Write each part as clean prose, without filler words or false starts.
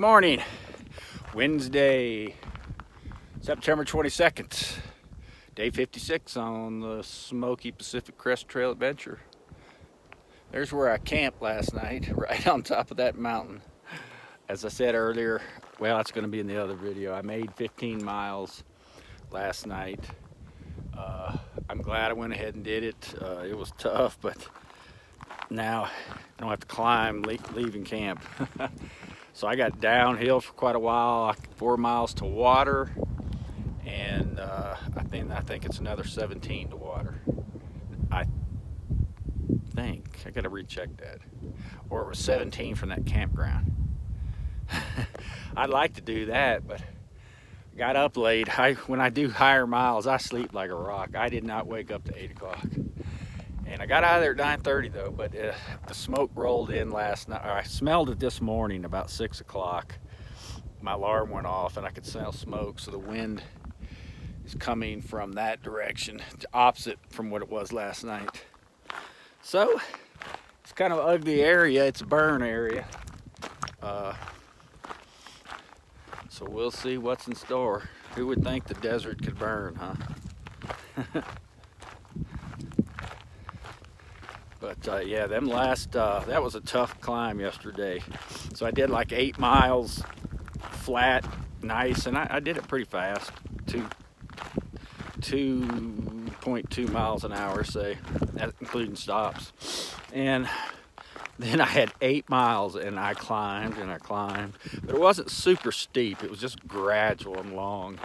morning, Wednesday, September 22nd, day 56 on the Smoky Pacific Crest Trail adventure. There's where I camped last night, right on top of that mountain. As I said earlier, well, that's going to be in the other video. I made 15 miles last night. I'm glad I went ahead and did it. It was tough, but now I don't have to climb leaving camp. So I got downhill for quite a while, 4 miles to water, and I think it's another 17 to water. I got to recheck that, or it was 17 from that campground. I'd like to do that, but got up late. When I do higher miles, I sleep like a rock. I did not wake up to 8 o'clock. And I got out of there at 9:30 though, but the smoke rolled in last night. I smelled it this morning about 6 o'clock. My alarm went off and I could smell smoke, so the wind is coming from that direction, opposite from what it was last night. So it's kind of an ugly area. It's a burn area. So we'll see what's in store. Who would think the desert could burn, huh? But yeah, that was a tough climb yesterday. So I did like 8 miles flat, nice, and I did it pretty fast, 2.2 miles an hour, say, including stops. And then I had 8 miles and I climbed and I climbed, but it wasn't super steep. It was just gradual and long.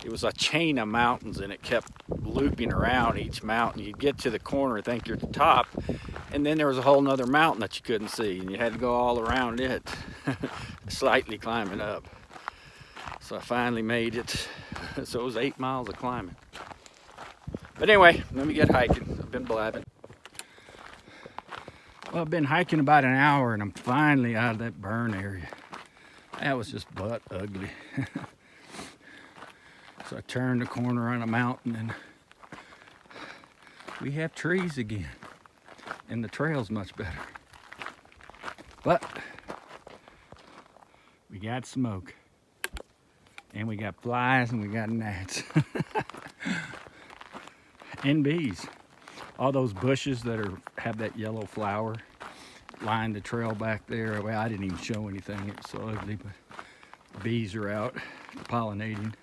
It was a chain of mountains and it kept looping around each mountain. You'd get to the corner and think you're at the top, and then there was a whole nother mountain that you couldn't see, and you had to go all around it, slightly climbing up. So I finally made it. So it was 8 miles of climbing. But anyway, let me get hiking. I've been blabbing. Well, I've been hiking about an hour and I'm finally out of that burn area. That was just butt ugly. So I turned the corner on a mountain and we have trees again. And the trail's much better. But we got smoke. And we got flies and we got gnats. And bees. All those bushes that have that yellow flower line the trail back there. Well, I didn't even show anything. It was so ugly, but the bees are out pollinating.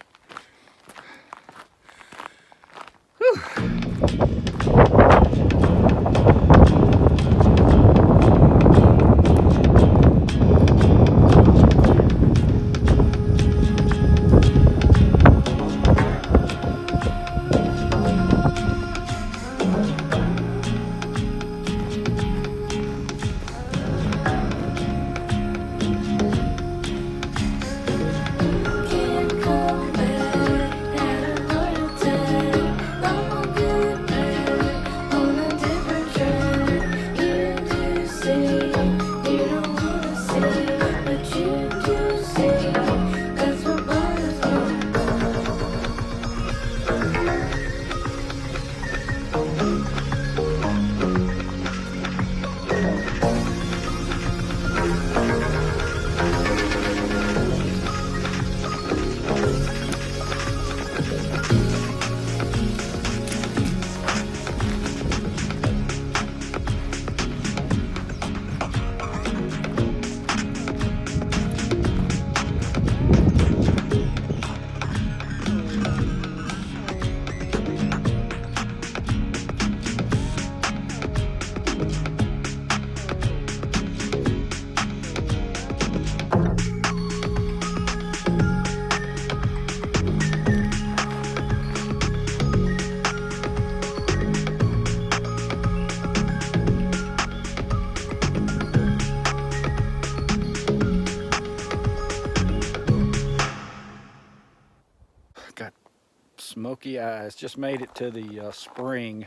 Smoky eyes. Just made it to the spring.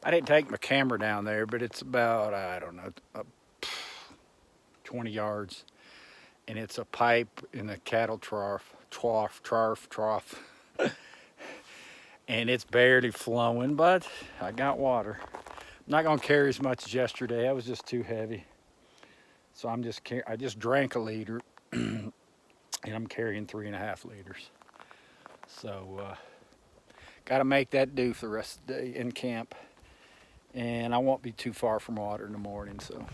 I didn't take my camera down there, but it's about, I don't know, 20 yards. And it's a pipe in a cattle trough. And it's barely flowing, but I got water. I'm not gonna carry as much as yesterday. That was just too heavy. So I just drank a liter, and I'm carrying 3.5 liters. So got to make that do for the rest of the day in camp. And I won't be too far from water in the morning, so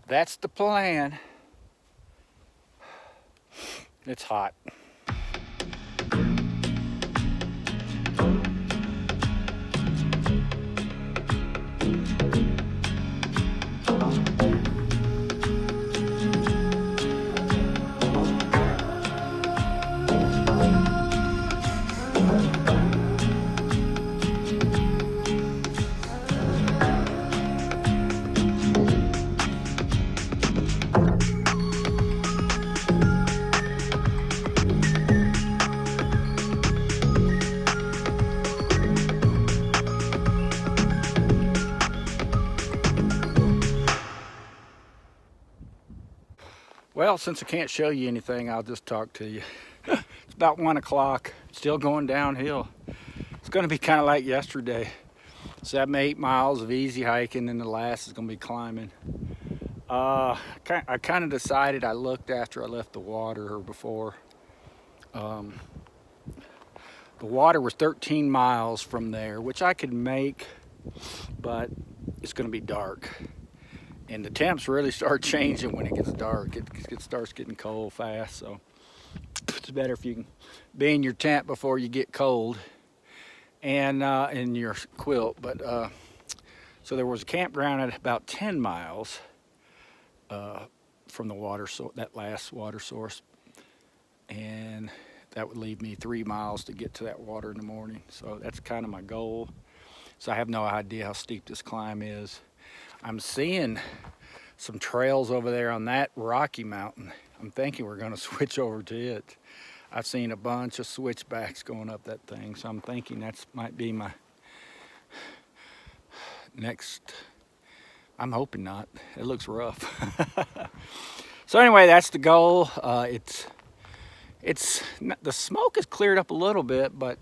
that's the plan. It's hot. Well, since I can't show you anything, I'll just talk to you. It's about 1 o'clock, still going downhill. It's going to be kind of like yesterday. 7, 8 miles of easy hiking, and the last is going to be climbing. I kind of decided, I looked after I left the water, or before. The water was 13 miles from there, which I could make, but it's going to be dark. And the temps really start changing when it gets dark. It starts getting cold fast, so it's better if you can be in your tent before you get cold, and in your quilt. But so there was a campground at about 10 miles from the water, so that last water source, and that would leave me 3 miles to get to that water in the morning. So that's kind of my goal. So I have no idea how steep this climb is. I'm seeing some trails over there on that rocky mountain. I'm thinking we're going to switch over to it. I've seen a bunch of switchbacks going up that thing, so I'm thinking that might be my next. I'm hoping not. It looks rough. So anyway, that's the goal. It's the smoke has cleared up a little bit, but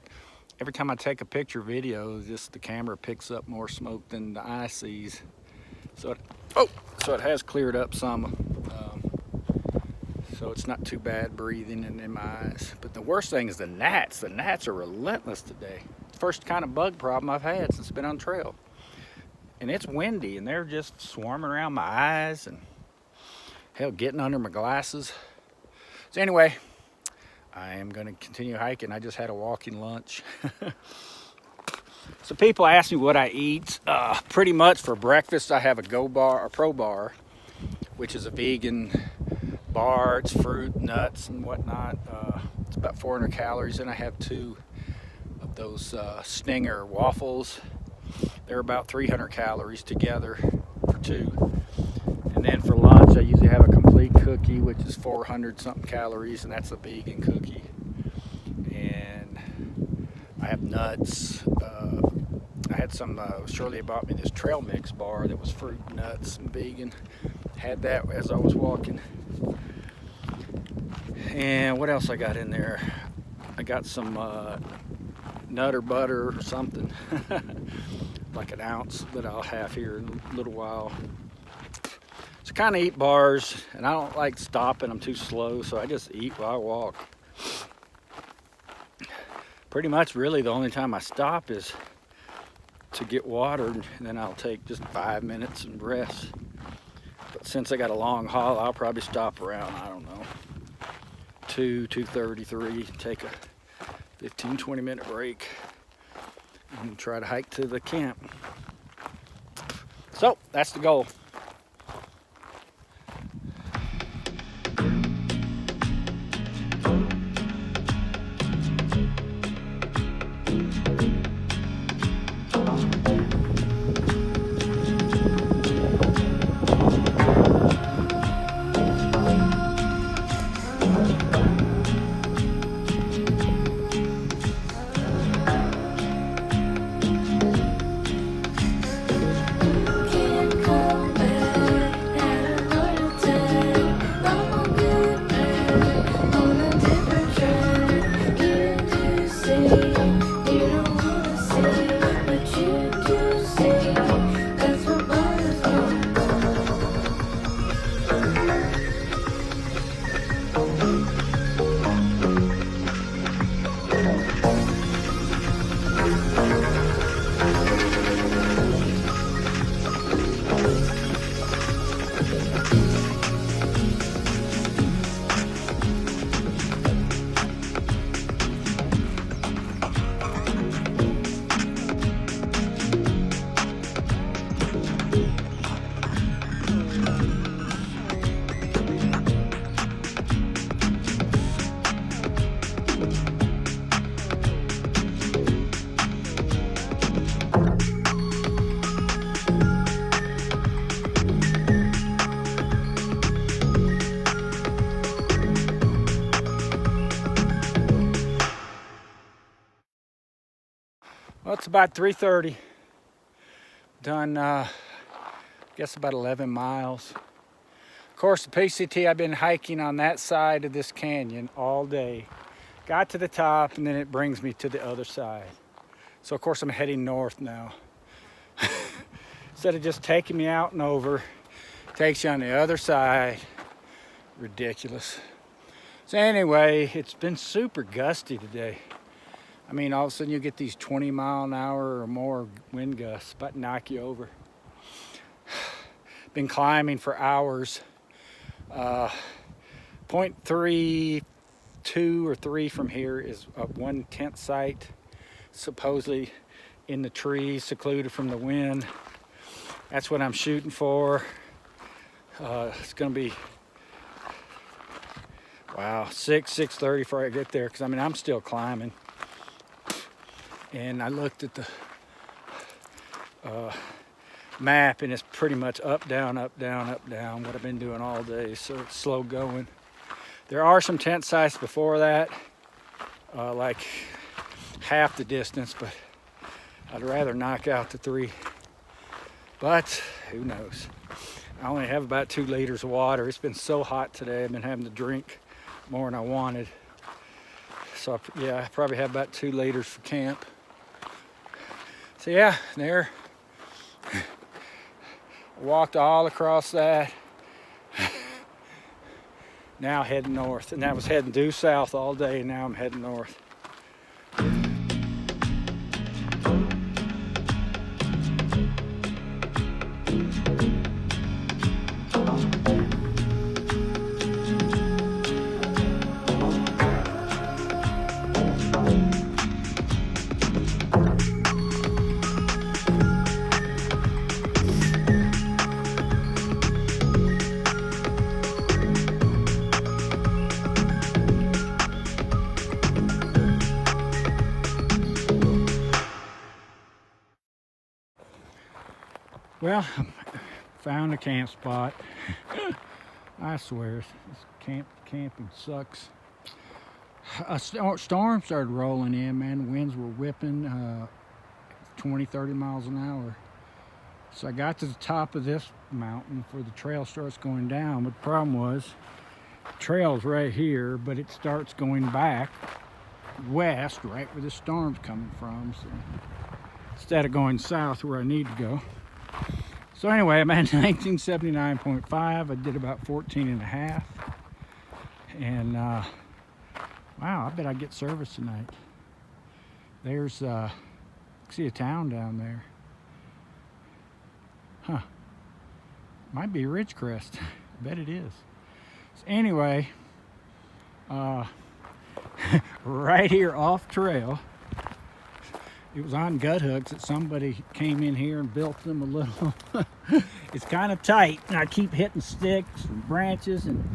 every time I take a picture video, just the camera picks up more smoke than the eye sees. So it has cleared up some. So it's not too bad breathing in my eyes. But the worst thing is the gnats. The gnats are relentless today. First kind of bug problem I've had since I've been on trail. And it's windy, and they're just swarming around my eyes and hell, getting under my glasses. So anyway, I am going to continue hiking. I just had a walking lunch. So people ask me what I eat. Pretty much for breakfast, I have a Pro Bar, which is a vegan bar. It's fruit, nuts, and whatnot. It's about 400 calories, and I have 2 of those Stinger waffles. They're about 300 calories together for 2. And then for lunch, I usually have a complete cookie, which is 400 something calories, and that's a vegan cookie. And I have nuts. I had some, Shirley bought me this trail mix bar that was fruit, nuts, and vegan. Had that as I was walking. And what else I got in there? I got some nut or butter or something. Like an ounce that I'll have here in a little while. So I kind of eat bars, and I don't like stopping. I'm too slow, so I just eat while I walk. Pretty much really the only time I stop is to get water, and then I'll take just 5 minutes and rest. But since I got a long haul, I'll probably stop around, I don't know, 2:33, take a 15-20 minute break and try to hike to the camp. So that's the goal. You don't Well, it's about 3:30. Done, guess about 11 miles. Of course, the PCT, I've been hiking on that side of this canyon all day. Got to the top, and then it brings me to the other side. So, of course, I'm heading north now. Instead of just taking me out and over, takes you on the other side. Ridiculous. So anyway, it's been super gusty today. I mean, all of a sudden you get these 20-mile-an-hour or more wind gusts, about to knock you over. Been climbing for hours. 0.32 or 3 from here is one tent site, supposedly in the trees, secluded from the wind. That's what I'm shooting for. It's gonna be, wow, 6:30 before I get there, because I mean, I'm still climbing. And I looked at the map, and it's pretty much up, down, up, down, up, down, what I've been doing all day, so it's slow going. There are some tent sites before that, like half the distance, but I'd rather knock out the 3. But who knows? I only have about 2 liters of water. It's been so hot today, I've been having to drink more than I wanted. So yeah, I probably have about 2 liters for camp. So yeah, there. Walked all across that. Now heading north, and that was heading due south all day, and now I'm heading north. Well, found a camp spot. I swear, this camping sucks. A storm started rolling in, man. The winds were whipping 20, 30 miles an hour. So I got to the top of this mountain before the trail starts going down. But the problem was, the trail's right here, but it starts going back west, right where the storm's coming from. So instead of going south where I need to go. So anyway, I'm at 1979.5. I did about 14 and a half. And wow, I bet I get service tonight. There's, see a town down there. Huh. Might be Ridgecrest. I bet it is. So anyway, right here off trail, it was on gut hooks that somebody came in here and built them a little. It's kind of tight, and I keep hitting sticks and branches and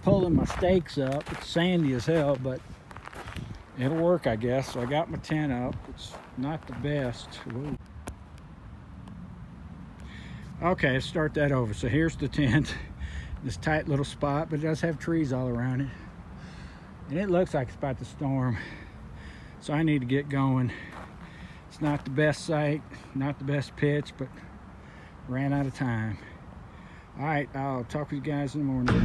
pulling my stakes up. It's sandy as hell, but it'll work, I guess. So I got my tent up. It's not the best. Whoa. Okay, let's start that over. So here's the tent, this tight little spot, but it does have trees all around it. And it looks like it's about to storm. So I need to get going. It's not the best site, not the best pitch, but ran out of time. All right, I'll talk with you guys in the morning.